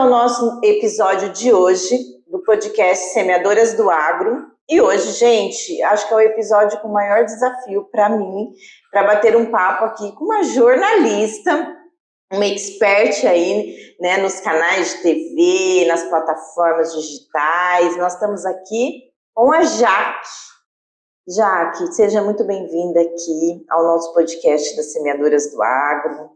ao nosso episódio de hoje do podcast Semeadoras do Agro. E hoje, gente, acho que é o episódio com o maior desafio para mim, para bater um papo aqui com uma jornalista, uma expert aí, né, nos canais de TV, nas plataformas digitais. Nós estamos aqui com a Jaque. Jaque, seja muito bem-vinda aqui ao nosso podcast das Semeadoras do Agro.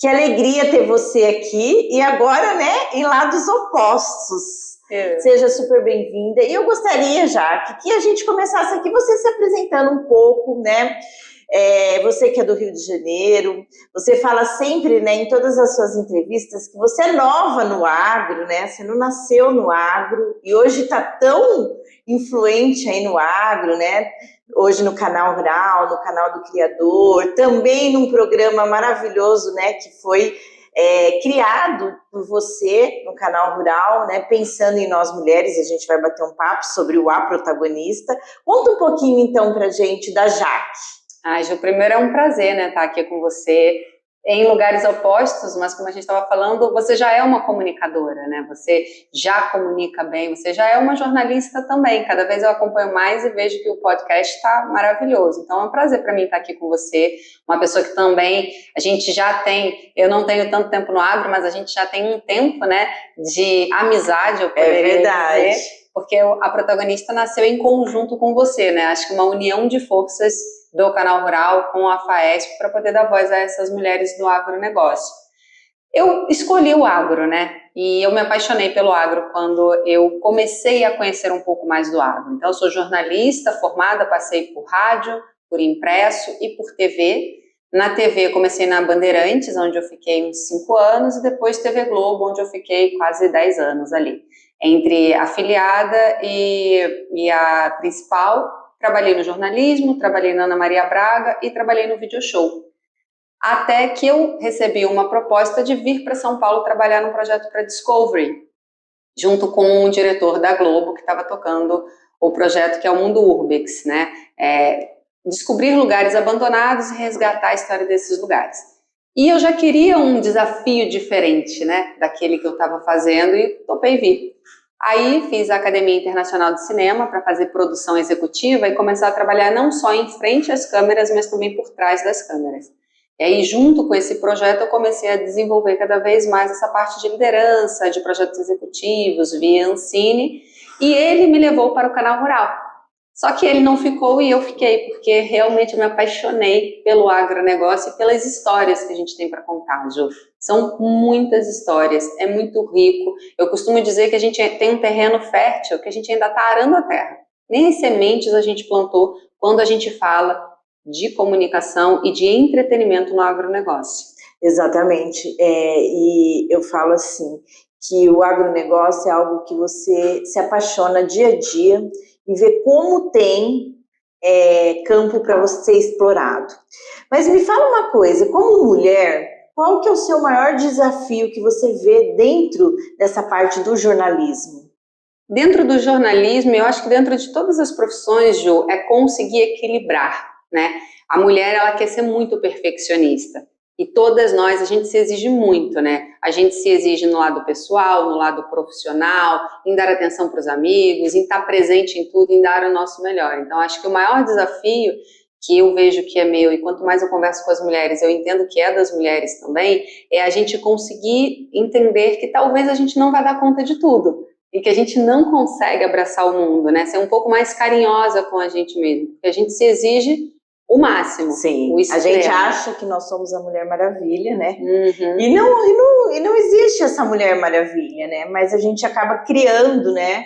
Que alegria ter você aqui e agora, né, em lados opostos. Seja super bem-vinda. E eu gostaria, Jaque, que a gente começasse aqui você se apresentando um pouco, né? Você que é do Rio de Janeiro, você fala sempre, né, em todas as suas entrevistas que você é nova no agro, né? Você não nasceu no agro e hoje está tão influente aí no agro, né? Hoje no Canal Rural, no Canal do Criador, também num programa maravilhoso, né, que foi criado por você no Canal Rural, né, pensando em nós mulheres. A gente vai bater um papo sobre o A Protagonista. Conta um pouquinho então pra gente da Jaque. Ju, primeiro é um prazer, né, estar aqui com você em lugares opostos, mas como a gente estava falando, você já é uma comunicadora, né? Você já comunica bem, você já é uma jornalista também. Cada vez eu acompanho mais e vejo que o podcast está maravilhoso. Então é um prazer para mim estar aqui com você, uma pessoa que também a gente já tem, eu não tenho tanto tempo no agro, mas a gente já tem um tempo, né, de amizade, eu poderia dizer, porque a Protagonista nasceu em conjunto com você, né? Acho que uma união de forças do Canal Rural com a FAESP para poder dar voz a essas mulheres do agronegócio. Eu escolhi o agro, né? E eu me apaixonei pelo agro quando eu comecei a conhecer um pouco mais do agro. Então, eu sou jornalista formada, passei por rádio, por impresso e por TV. Na TV, comecei na Bandeirantes, onde eu fiquei uns 5 anos, e depois TV Globo, onde eu fiquei quase 10 anos ali. Entre a afiliada e a principal. Trabalhei no jornalismo, trabalhei na Ana Maria Braga e trabalhei no Video Show. Até que eu recebi uma proposta de vir para São Paulo trabalhar num projeto para Discovery, junto com um diretor da Globo que estava tocando o projeto que é o Mundo Urbex, né? Descobrir lugares abandonados e resgatar a história desses lugares. E eu já queria um desafio diferente, né, daquele que eu estava fazendo e topei vir. Aí fiz a Academia Internacional de Cinema para fazer produção executiva e começar a trabalhar não só em frente às câmeras, mas também por trás das câmeras. E aí, junto com esse projeto, eu comecei a desenvolver cada vez mais essa parte de liderança, de projetos executivos, via Ancine, e ele me levou para o Canal Rural. Só que ele não ficou e eu fiquei, porque realmente eu me apaixonei pelo agronegócio e pelas histórias que a gente tem para contar, Ju. São muitas histórias, é muito rico. Eu costumo dizer que a gente tem um terreno fértil, que a gente ainda está arando a terra. Nem as sementes a gente plantou quando a gente fala de comunicação e de entretenimento no agronegócio. Exatamente. E eu falo assim, que o agronegócio é algo que você se apaixona dia a dia e vê como tem campo para você ser explorado. Mas me fala uma coisa, como mulher, qual que é o seu maior desafio que você vê dentro dessa parte do jornalismo? Dentro do jornalismo, eu acho que dentro de todas as profissões, Ju, é conseguir equilibrar, né? A mulher, ela quer ser muito perfeccionista. E todas nós, a gente se exige muito, né? A gente se exige no lado pessoal, no lado profissional, em dar atenção para os amigos, em estar presente em tudo, em dar o nosso melhor. Então, acho que o maior desafio que eu vejo que é meu, e quanto mais eu converso com as mulheres, eu entendo que é das mulheres também, é a gente conseguir entender que talvez a gente não vai dar conta de tudo. E que a gente não consegue abraçar o mundo, né? Ser um pouco mais carinhosa com a gente mesmo. Porque a gente se exige o máximo. Sim, o extremo. A gente acha que nós somos a Mulher Maravilha, né? Uhum. E não existe essa Mulher Maravilha, né? Mas a gente acaba criando, né?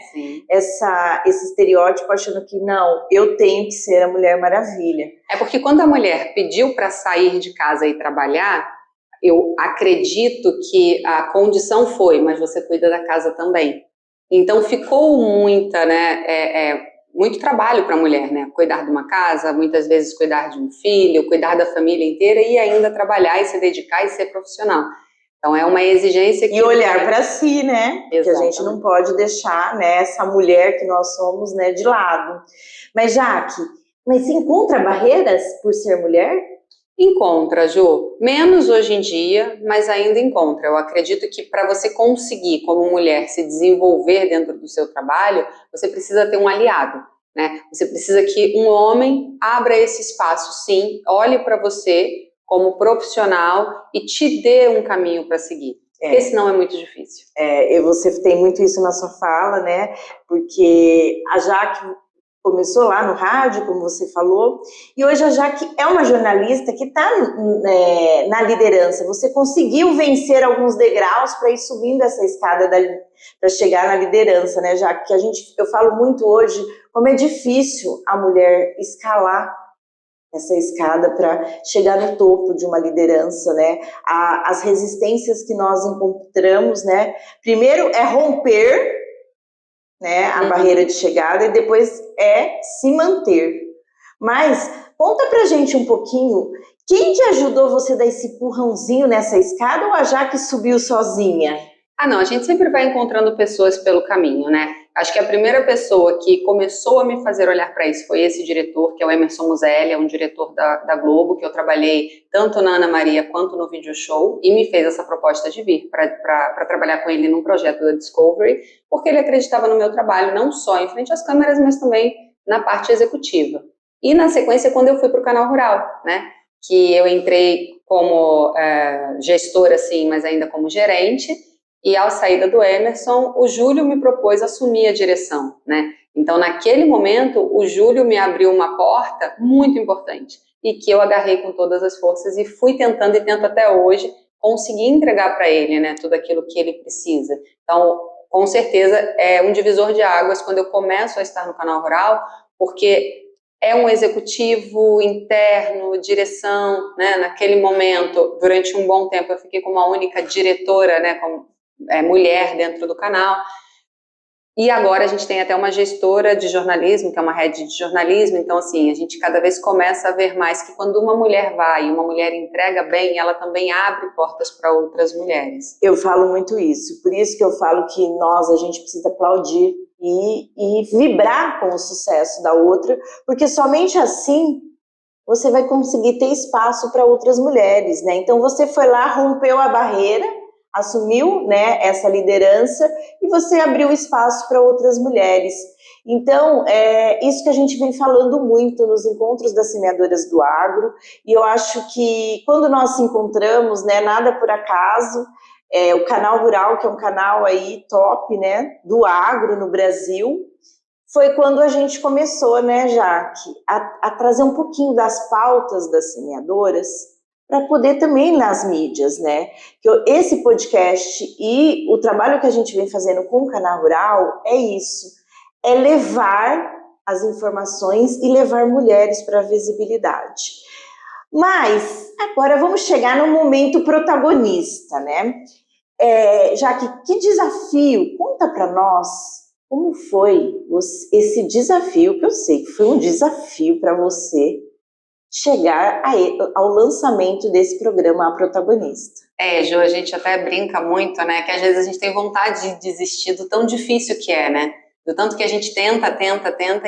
Esse estereótipo, achando que não, eu tenho que ser a Mulher Maravilha. É porque quando a mulher pediu para sair de casa e trabalhar, eu acredito que a condição foi, mas você cuida da casa também. Então ficou muita, né? Muito trabalho para a mulher, né? Cuidar de uma casa, muitas vezes cuidar de um filho, cuidar da família inteira e ainda trabalhar e se dedicar e ser profissional. Então é uma exigência que... E olhar para si, né? Exatamente. Que a gente não pode deixar, né, essa mulher que nós somos, né, de lado. Mas, Jaque, mas você encontra barreiras por ser mulher? Encontra, Ju. Menos hoje em dia, mas ainda encontra. Eu acredito que para você conseguir, como mulher, se desenvolver dentro do seu trabalho, você precisa ter um aliado, né? Você precisa que um homem abra esse espaço, sim, olhe para você como profissional e te dê um caminho para seguir. Porque senão é muito difícil. E você tem muito isso na sua fala, né? Porque a Jaque começou lá no rádio, como você falou, e hoje a Jaque é uma jornalista que está na liderança. Você conseguiu vencer alguns degraus para ir subindo essa escada para chegar na liderança, né, Jaque? Que eu falo muito hoje como é difícil a mulher escalar essa escada para chegar no topo de uma liderança, né? As resistências que nós encontramos, né? Primeiro é romper, né, a barreira de chegada, e depois é se manter. Mas conta pra gente um pouquinho, quem te ajudou você a dar esse empurrãozinho nessa escada, ou a Jaque subiu sozinha? Não, a gente sempre vai encontrando pessoas pelo caminho, né? Acho que a primeira pessoa que começou a me fazer olhar para isso foi esse diretor, que é o Emerson Muselli, é um diretor da Globo, que eu trabalhei tanto na Ana Maria quanto no Video Show, e me fez essa proposta de vir para trabalhar com ele num projeto da Discovery, porque ele acreditava no meu trabalho, não só em frente às câmeras, mas também na parte executiva. E na sequência, quando eu fui para o Canal Rural, né? Que eu entrei como gestora, assim, mas ainda como gerente. E ao saída do Emerson, o Júlio me propôs assumir a direção, né? Então, naquele momento, o Júlio me abriu uma porta muito importante e que eu agarrei com todas as forças e fui tentando e tento até hoje conseguir entregar para ele, né, tudo aquilo que ele precisa. Então, com certeza, é um divisor de águas quando eu começo a estar no Canal Rural, porque é um executivo interno, direção, né? Naquele momento, durante um bom tempo, eu fiquei como a única diretora, né, como mulher dentro do canal, e agora a gente tem até uma gestora de jornalismo, que é uma head de jornalismo, então assim, a gente cada vez começa a ver mais que quando uma mulher vai e uma mulher entrega bem, ela também abre portas para outras mulheres. Eu falo muito isso, por isso que eu falo que a gente precisa aplaudir e vibrar com o sucesso da outra, porque somente assim você vai conseguir ter espaço para outras mulheres, né? Então você foi lá, rompeu a barreira, assumiu, né, essa liderança e você abriu espaço para outras mulheres. Então, é isso que a gente vem falando muito nos encontros das semeadoras do agro, e eu acho que quando nós se encontramos, né, nada por acaso, o Canal Rural, que é um canal aí top, né, do agro no Brasil, foi quando a gente começou, né, Jaque, a trazer um pouquinho das pautas das semeadoras para poder também nas mídias, né? Que esse podcast e o trabalho que a gente vem fazendo com o Canal Rural é isso, é levar as informações e levar mulheres para a visibilidade. Mas agora vamos chegar no momento protagonista, né? Jaque, que desafio? Conta para nós como foi esse desafio, que eu sei que foi um desafio para você chegar ao lançamento desse programa A Protagonista. Ju, a gente até brinca muito, né, que às vezes a gente tem vontade de desistir do tão difícil que é, né, do tanto que a gente tenta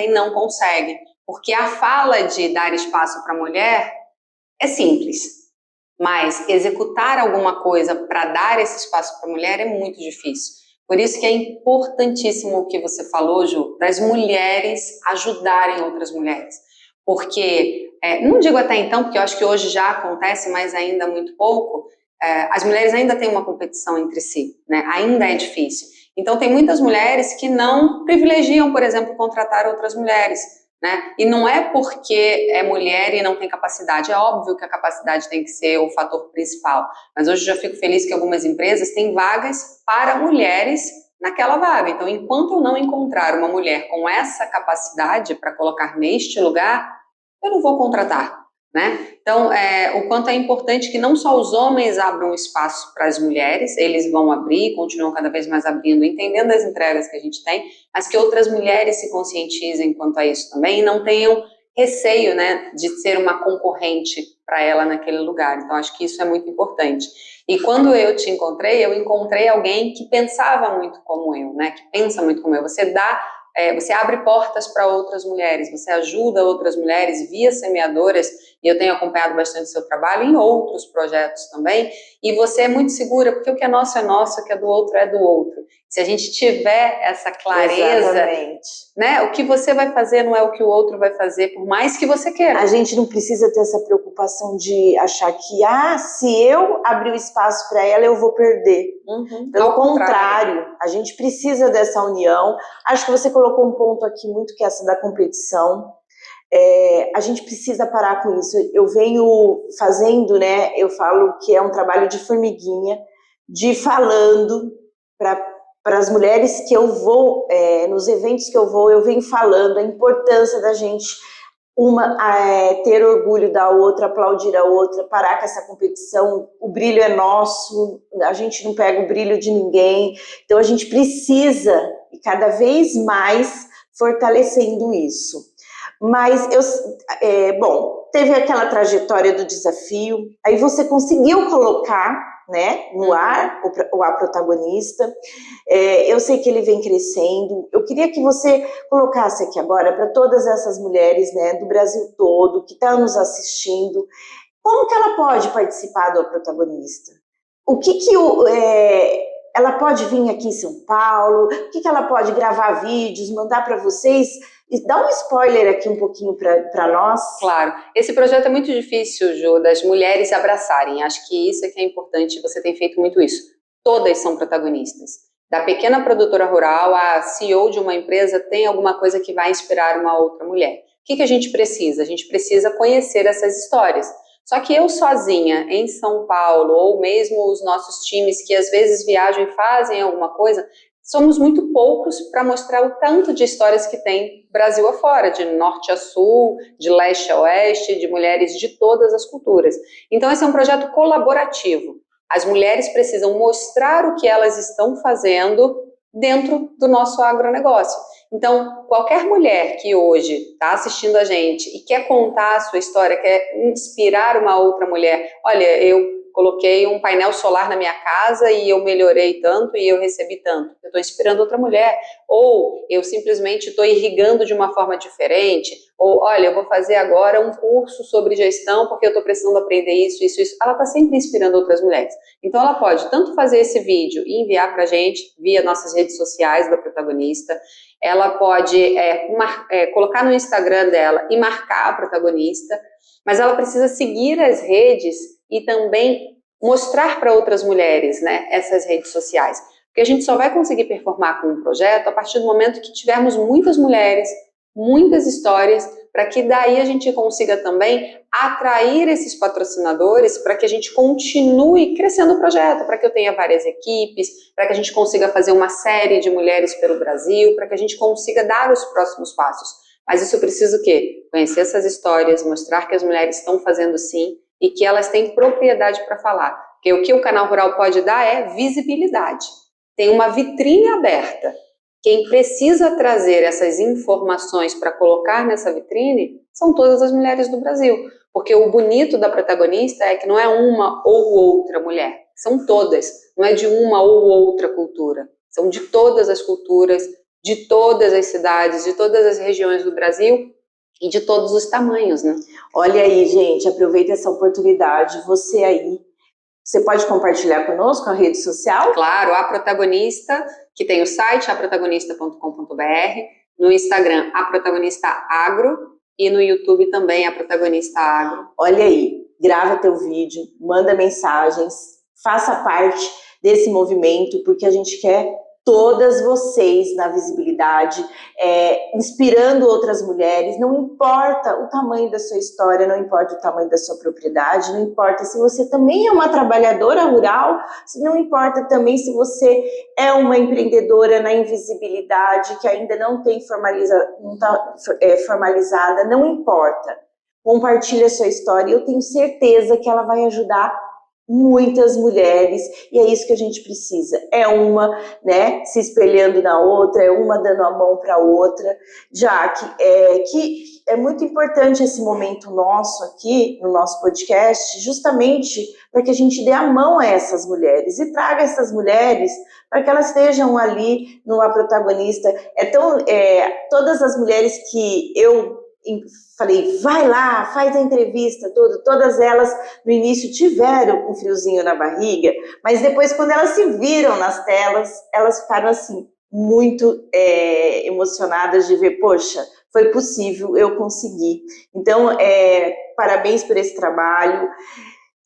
e não consegue, porque a fala de dar espaço para a mulher é simples, mas executar alguma coisa para dar esse espaço para a mulher é muito difícil. Por isso que é importantíssimo o que você falou, Ju, das mulheres ajudarem outras mulheres. Porque, não digo até então, porque eu acho que hoje já acontece, mas ainda muito pouco, as mulheres ainda têm uma competição entre si, né? Ainda é difícil. Então, tem muitas mulheres que não privilegiam, por exemplo, contratar outras mulheres, né? E não é porque é mulher e não tem capacidade, é óbvio que a capacidade tem que ser o fator principal, mas hoje eu já fico feliz que algumas empresas têm vagas para mulheres naquela vaga. Então, enquanto eu não encontrar uma mulher com essa capacidade para colocar neste lugar, eu não vou contratar, né? Então, o quanto é importante que não só os homens abram espaço para as mulheres, eles vão abrir, continuam cada vez mais abrindo, entendendo as entregas que a gente tem, mas que outras mulheres se conscientizem quanto a isso também e não tenham receio, né, de ser uma concorrente para ela naquele lugar. Então, acho que isso é muito importante. E quando eu te encontrei, eu encontrei alguém que pensava muito como eu, né, que pensa muito como eu. Você dá você abre portas para outras mulheres, você ajuda outras mulheres via semeadoras, e eu tenho acompanhado bastante seu trabalho em outros projetos também, e você é muito segura, porque o que é nosso, o que é do outro é do outro. Se a gente tiver essa clareza, exatamente, né, o que você vai fazer não é o que o outro vai fazer, por mais que você queira. A gente não precisa ter essa preocupação de achar que, se eu abrir o espaço para ela, eu vou perder. Pelo contrário, a gente precisa dessa união. Acho que você colocou um ponto aqui muito, que é essa da competição. A gente precisa parar com isso. Eu venho fazendo, né, eu falo que é um trabalho de formiguinha, de falando para as mulheres que eu vou, nos eventos que eu venho falando a importância da gente ter orgulho da outra, aplaudir a outra, parar com essa competição. O brilho é nosso, a gente não pega o brilho de ninguém, então a gente precisa, e cada vez mais, fortalecendo isso. Mas, teve aquela trajetória do desafio, aí você conseguiu colocar, né, no ar a protagonista. Eu sei que ele vem crescendo. Eu queria que você colocasse aqui agora para todas essas mulheres, né, do Brasil todo, que estão nos assistindo, como que ela pode participar do protagonista? O que ela pode vir aqui em São Paulo? O que ela pode gravar vídeos, mandar para vocês? Dá um spoiler aqui um pouquinho para nós. Claro, esse projeto é muito difícil, Jô, das mulheres se abraçarem. Acho que isso é que é importante, você tem feito muito isso. Todas são protagonistas. Da pequena produtora rural, a CEO de uma empresa tem alguma coisa que vai inspirar uma outra mulher. O que a gente precisa? A gente precisa conhecer essas histórias. Só que eu sozinha, em São Paulo, ou mesmo os nossos times que às vezes viajam e fazem alguma coisa, somos muito poucos para mostrar o tanto de histórias que tem Brasil afora, de norte a sul, de leste a oeste, de mulheres de todas as culturas. Então esse é um projeto colaborativo. As mulheres precisam mostrar o que elas estão fazendo dentro do nosso agronegócio. Então, qualquer mulher que hoje está assistindo a gente e quer contar a sua história, quer inspirar uma outra mulher, olha, eu coloquei um painel solar na minha casa e eu melhorei tanto e eu recebi tanto. Eu estou inspirando outra mulher. Ou eu simplesmente estou irrigando de uma forma diferente. Ou, olha, eu vou fazer agora um curso sobre gestão porque eu estou precisando aprender isso, isso, isso. Ela está sempre inspirando outras mulheres. Então ela pode tanto fazer esse vídeo e enviar para a gente via nossas redes sociais da protagonista. Ela pode colocar no Instagram dela e marcar a protagonista. Mas ela precisa seguir as redes e também mostrar para outras mulheres, né, essas redes sociais. Porque a gente só vai conseguir performar com um projeto a partir do momento que tivermos muitas mulheres, muitas histórias, para que daí a gente consiga também atrair esses patrocinadores para que a gente continue crescendo o projeto, para que eu tenha várias equipes, para que a gente consiga fazer uma série de mulheres pelo Brasil, para que a gente consiga dar os próximos passos. Mas isso eu preciso o quê? Conhecer essas histórias, mostrar que as mulheres estão fazendo sim e que elas têm propriedade para falar. Porque o que o Canal Rural pode dar é visibilidade. Tem uma vitrine aberta. Quem precisa trazer essas informações para colocar nessa vitrine são todas as mulheres do Brasil. Porque o bonito da protagonista é que não é uma ou outra mulher. São todas. Não é de uma ou outra cultura. São de todas as culturas, de todas as cidades, de todas as regiões do Brasil e de todos os tamanhos, né? Olha aí, gente, aproveita essa oportunidade, você pode compartilhar conosco a rede social? Claro, a protagonista, que tem o site aprotagonista.com.br, no Instagram, a protagonista agro, e no YouTube também, a protagonista agro. Olha aí, grava teu vídeo, manda mensagens, faça parte desse movimento, porque a gente quer todas vocês na visibilidade, inspirando outras mulheres. Não importa o tamanho da sua história, não importa o tamanho da sua propriedade, não importa se você também é uma trabalhadora rural, não importa também se você é uma empreendedora na invisibilidade, que ainda não está formalizada, não importa. Compartilhe a sua história e eu tenho certeza que ela vai ajudar muitas mulheres, e é isso que a gente precisa. É uma, né, se espelhando na outra, é uma dando a mão para a outra, já que é muito importante esse momento nosso aqui, no nosso podcast, justamente para que a gente dê a mão a essas mulheres e traga essas mulheres para que elas estejam ali numa protagonista. Todas as mulheres que eu falei, vai lá, faz a entrevista, todas elas no início tiveram um friozinho na barriga, mas depois quando elas se viram nas telas, elas ficaram assim, muito emocionadas de ver, poxa, foi possível, eu consegui. Então, parabéns por esse trabalho,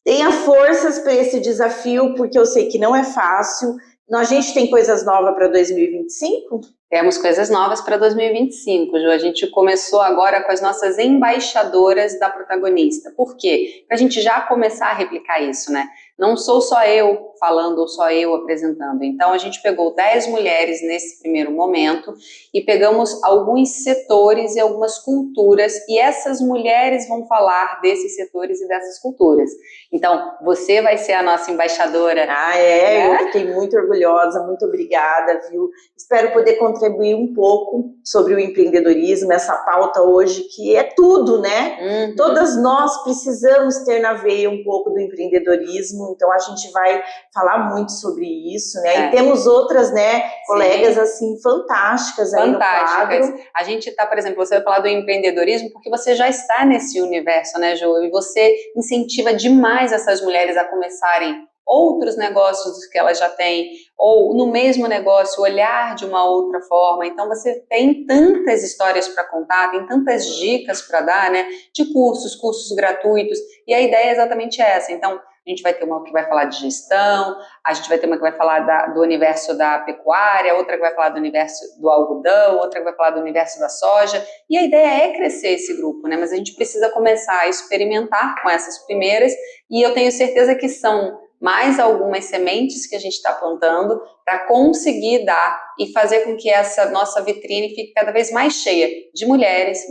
tenha forças para esse desafio, porque eu sei que não é fácil. A gente tem coisas novas para 2025? Temos coisas novas para 2025, Ju. A gente começou agora com as nossas embaixadoras da protagonista. Por quê? Para a gente já começar a replicar isso, né? Não sou só eu falando ou só eu apresentando. Então, a gente pegou 10 mulheres nesse primeiro momento e pegamos alguns setores e algumas culturas, e essas mulheres vão falar desses setores e dessas culturas. Então, você vai ser a nossa embaixadora. Né? Eu fiquei muito orgulhosa, muito obrigada, viu? Espero poder contribuir um pouco sobre o empreendedorismo, essa pauta hoje que é tudo, né? Uhum. Todas nós precisamos ter na veia um pouco do empreendedorismo, então a gente vai falar muito sobre isso, né? E temos outras, né, colegas assim fantásticas aí no quadro. A gente tá, por exemplo, você vai falar do empreendedorismo porque você já está nesse universo, né, Ju? E você incentiva demais essas mulheres a começarem outros negócios que elas já têm, ou no mesmo negócio, olhar de uma outra forma. Então, você tem tantas histórias para contar, tem tantas dicas para dar, né, de cursos gratuitos, e a ideia é exatamente essa. Então, a gente vai ter uma que vai falar de gestão, a gente vai ter uma que vai falar do universo da pecuária, outra que vai falar do universo do algodão, outra que vai falar do universo da soja, e a ideia é crescer esse grupo, né, mas a gente precisa começar a experimentar com essas primeiras, e eu tenho certeza que são mais algumas sementes que a gente está plantando para conseguir dar e fazer com que essa nossa vitrine fique cada vez mais cheia de mulheres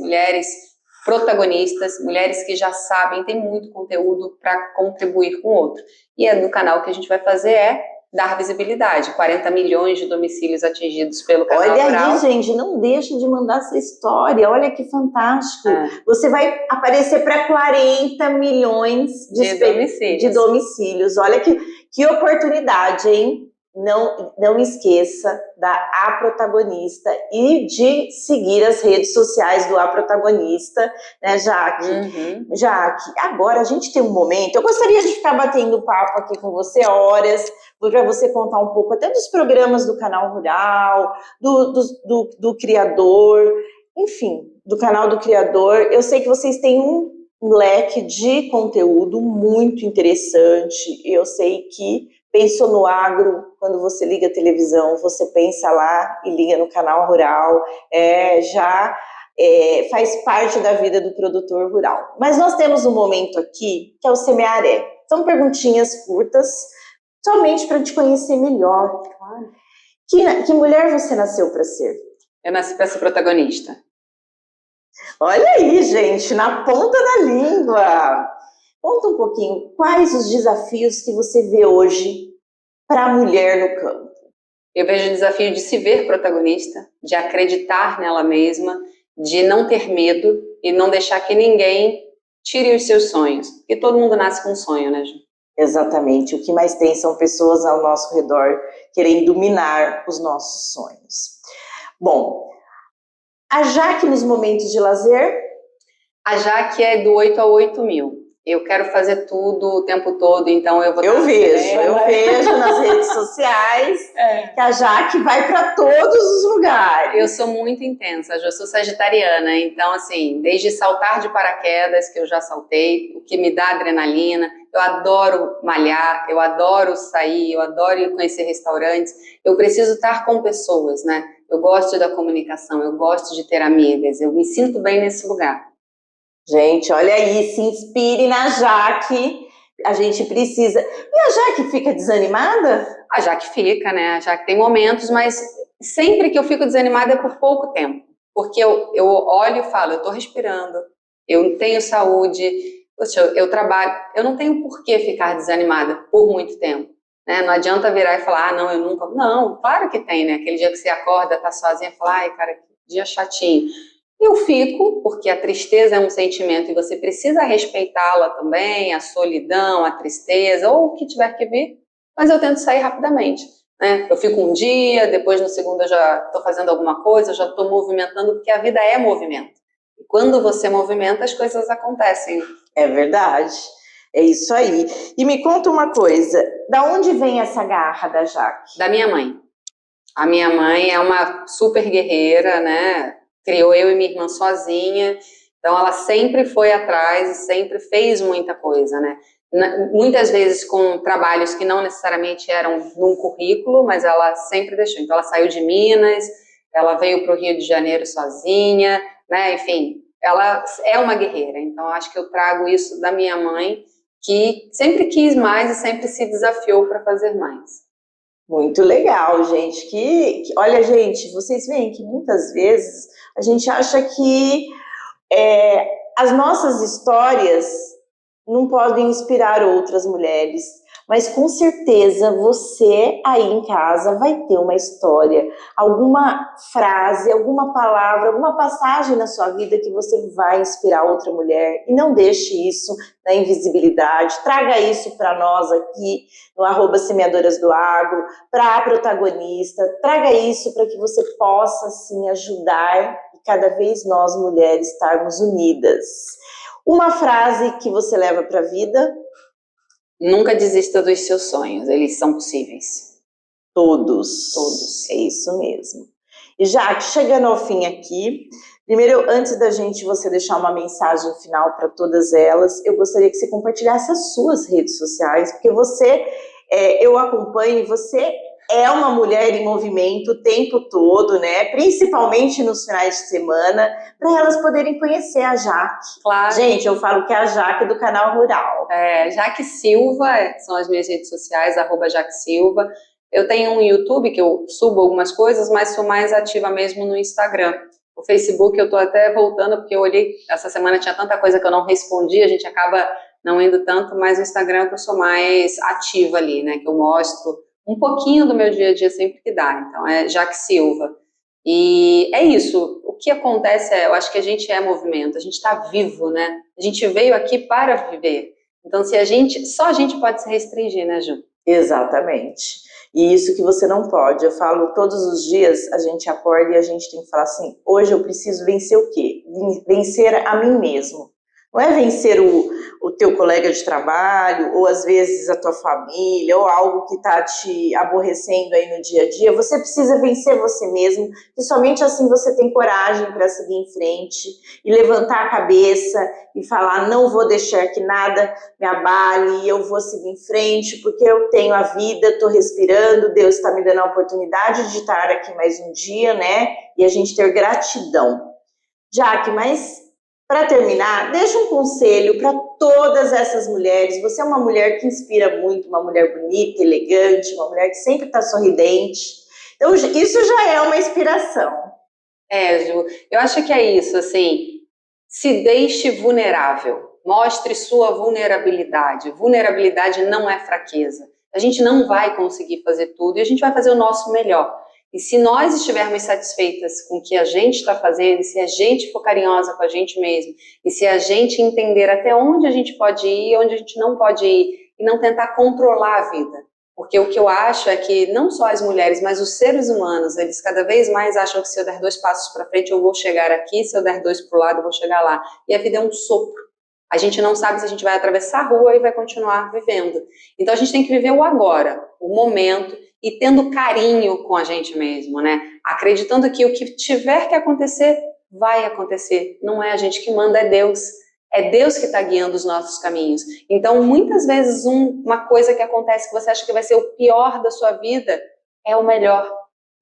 protagonistas, mulheres que já sabem, tem muito conteúdo para contribuir com o outro. E no canal que a gente vai fazer dar visibilidade, 40 milhões de domicílios atingidos pelo canal Olha rural. aí, gente, não deixe de mandar essa história, olha que fantástico. Você vai aparecer para 40 milhões de domicílios. Olha que oportunidade, hein? Não esqueça da A Protagonista e de seguir as redes sociais do A Protagonista, né, Jaque? Uhum. Jaque, agora a gente tem um momento, eu gostaria de ficar batendo papo aqui com você horas, para você contar um pouco até dos programas do Canal Rural, do Criador, enfim, do canal do Criador. Eu sei que vocês têm um leque de conteúdo muito interessante, eu sei que pensou no agro, quando você liga a televisão, você pensa lá e liga no Canal Rural, faz parte da vida do produtor rural. Mas nós temos um momento aqui, que é o Semearé. São perguntinhas curtas, somente para te conhecer melhor. Que mulher você nasceu para ser? Eu nasci para ser protagonista. Olha aí, gente, na ponta da língua. Conta um pouquinho, quais os desafios que você vê hoje para a mulher no campo? Eu vejo o desafio de se ver protagonista, de acreditar nela mesma, de não ter medo e não deixar que ninguém tire os seus sonhos. Porque todo mundo nasce com um sonho, né, Ju? Exatamente. O que mais tem são pessoas ao nosso redor querendo dominar os nossos sonhos. Bom, a Jaque nos momentos de lazer? A Jaque é do 8 a 8 mil. Eu quero fazer tudo o tempo todo, então eu vou... Eu vejo nas redes sociais que a Jaque vai para todos os lugares. Eu sou muito intensa, eu sou sagitariana, então assim, desde saltar de paraquedas, que eu já saltei, o que me dá adrenalina, eu adoro malhar, eu adoro sair, eu adoro ir conhecer restaurantes, eu preciso estar com pessoas, né? Eu gosto da comunicação, eu gosto de ter amigas, eu me sinto bem nesse lugar. Gente, olha aí, se inspire na Jaque, a gente precisa. E a Jaque fica desanimada? A Jaque fica, né? A Jaque tem momentos, mas sempre que eu fico desanimada é por pouco tempo. Porque eu olho e falo, eu tô respirando, eu tenho saúde, Poxa, eu trabalho, eu não tenho por que ficar desanimada por muito tempo, né? Não adianta virar e falar, não, eu nunca... Não, claro que tem, né? Aquele dia que você acorda, tá sozinha, fala, ai, cara, que dia chatinho. Eu fico, porque a tristeza é um sentimento e você precisa respeitá-la também, a solidão, a tristeza, ou o que tiver que vir, mas eu tento sair rapidamente, né? Eu fico um dia, depois no segundo eu já estou fazendo alguma coisa, já estou movimentando, porque a vida é movimento. E quando você movimenta, as coisas acontecem. É verdade, é isso aí. E me conta uma coisa, da onde vem essa garra da Jaque? Da minha mãe. A minha mãe é uma super guerreira, né? Criou eu e minha irmã sozinha, então ela sempre foi atrás e sempre fez muita coisa, né? Muitas vezes com trabalhos que não necessariamente eram num currículo, mas ela sempre deixou. Então ela saiu de Minas, ela veio para o Rio de Janeiro sozinha, né? Enfim, ela é uma guerreira. Então acho que eu trago isso da minha mãe, que sempre quis mais e sempre se desafiou para fazer mais. Muito legal, gente. Olha, gente, vocês veem que muitas vezes a gente acha que as nossas histórias não podem inspirar outras mulheres, mas com certeza você aí em casa vai ter uma história, alguma frase, alguma palavra, alguma passagem na sua vida que você vai inspirar outra mulher, e não deixe isso na invisibilidade. Traga isso para nós aqui no @semeadorasdoagro, para a protagonista, traga isso para que você possa assim ajudar e cada vez nós mulheres estarmos unidas. Uma frase que você leva para a vida? Nunca desista dos seus sonhos, eles são possíveis. Todos. Todos. É isso mesmo. E já chegando ao fim aqui, primeiro, antes da você deixar uma mensagem final para todas elas, eu gostaria que você compartilhasse as suas redes sociais, porque eu acompanho, você é uma mulher em movimento o tempo todo, né? Principalmente nos finais de semana, para elas poderem conhecer a Jaque. Claro. Gente, eu falo que é a Jaque do Canal Rural. Jaque Silva, são as minhas redes sociais, @Jaque Silva. Eu tenho um YouTube que eu subo algumas coisas, mas sou mais ativa mesmo no Instagram. O Facebook eu tô até voltando, porque eu olhei, essa semana tinha tanta coisa que eu não respondi, a gente acaba não indo tanto, mas o Instagram é que eu sou mais ativa ali, né? Que eu mostro um pouquinho do meu dia a dia sempre que dá. Então é Jaque Silva. E é isso. O que acontece eu acho que a gente é movimento, a gente está vivo, né? A gente veio aqui para viver. Então só a gente pode se restringir, né, Ju? Exatamente. E isso que você não pode. Eu falo todos os dias, a gente acorda e a gente tem que falar assim, hoje eu preciso vencer o quê? Vencer a mim mesmo. Não é vencer o teu colega de trabalho, ou às vezes a tua família, ou algo que está te aborrecendo aí no dia a dia. Você precisa vencer você mesmo, e somente assim você tem coragem para seguir em frente, e levantar a cabeça, e falar, não vou deixar que nada me abale, eu vou seguir em frente, porque eu tenho a vida, estou respirando, Deus está me dando a oportunidade de estar aqui mais um dia, né? E a gente ter gratidão. Jaque, mas para terminar, deixa um conselho para todas essas mulheres. Você é uma mulher que inspira muito, uma mulher bonita, elegante, uma mulher que sempre está sorridente. Então, isso já é uma inspiração. Ju, eu acho que é isso, assim, se deixe vulnerável, mostre sua vulnerabilidade. Vulnerabilidade não é fraqueza. A gente não vai conseguir fazer tudo e a gente vai fazer o nosso melhor. E se nós estivermos satisfeitas com o que a gente está fazendo, se a gente for carinhosa com a gente mesmo, e se a gente entender até onde a gente pode ir e onde a gente não pode ir, e não tentar controlar a vida. Porque o que eu acho é que não só as mulheres, mas os seres humanos, eles cada vez mais acham que se eu der 2 passos para frente eu vou chegar aqui, se eu der 2 para o lado eu vou chegar lá. E a vida é um sopro. A gente não sabe se a gente vai atravessar a rua e vai continuar vivendo. Então a gente tem que viver o agora, o momento, e tendo carinho com a gente mesmo, né? Acreditando que o que tiver que acontecer, vai acontecer. Não é a gente que manda, é Deus. É Deus que está guiando os nossos caminhos. Então, muitas vezes, uma coisa que acontece que você acha que vai ser o pior da sua vida, é o melhor.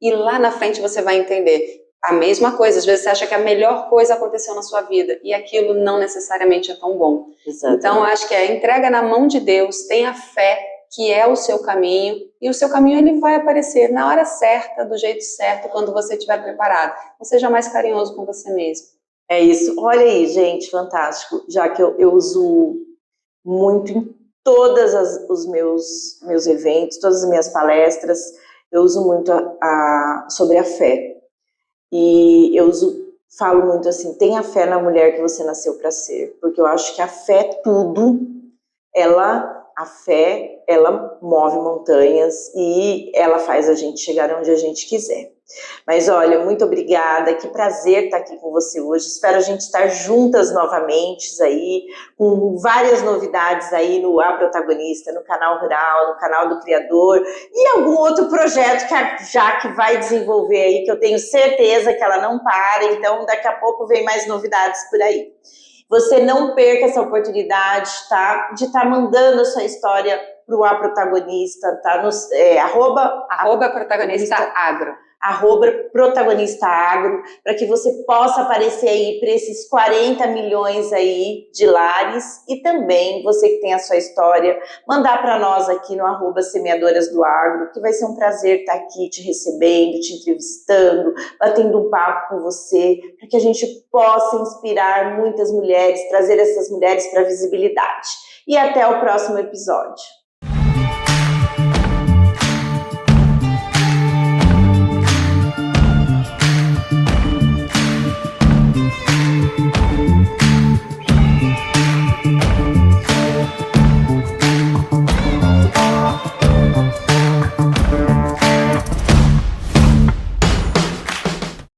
E lá na frente você vai entender. A mesma coisa, às vezes você acha que a melhor coisa aconteceu na sua vida, e aquilo não necessariamente é tão bom. Exatamente. Então, acho que entrega na mão de Deus, tenha fé, que é o seu caminho, e o seu caminho ele vai aparecer na hora certa, do jeito certo, quando você estiver preparado. Então, seja mais carinhoso com você mesmo. É isso. Olha aí, gente, fantástico. Já que eu uso muito em todos os meus eventos, todas as minhas palestras, eu uso muito sobre a fé. E falo muito assim, tenha fé na mulher que você nasceu para ser, porque eu acho que a fé é tudo, a fé, ela move montanhas e ela faz a gente chegar onde a gente quiser. Mas olha, muito obrigada, que prazer estar aqui com você hoje, espero a gente estar juntas novamente aí, com várias novidades aí no A Protagonista, no canal Rural, no canal do Criador e algum outro projeto que a Jaque vai desenvolver aí, que eu tenho certeza que ela não para, então daqui a pouco vem mais novidades por aí. Você não perca essa oportunidade, tá? De estar mandando a sua história para o A Protagonista, tá? Arroba Protagonista Agro. @Protagonista Agro, para que você possa aparecer aí para esses 40 milhões aí de lares e também você que tem a sua história, mandar para nós aqui no @Semeadoras do Agro, que vai ser um prazer estar aqui te recebendo, te entrevistando, batendo um papo com você, para que a gente possa inspirar muitas mulheres, trazer essas mulheres para a visibilidade. E até o próximo episódio.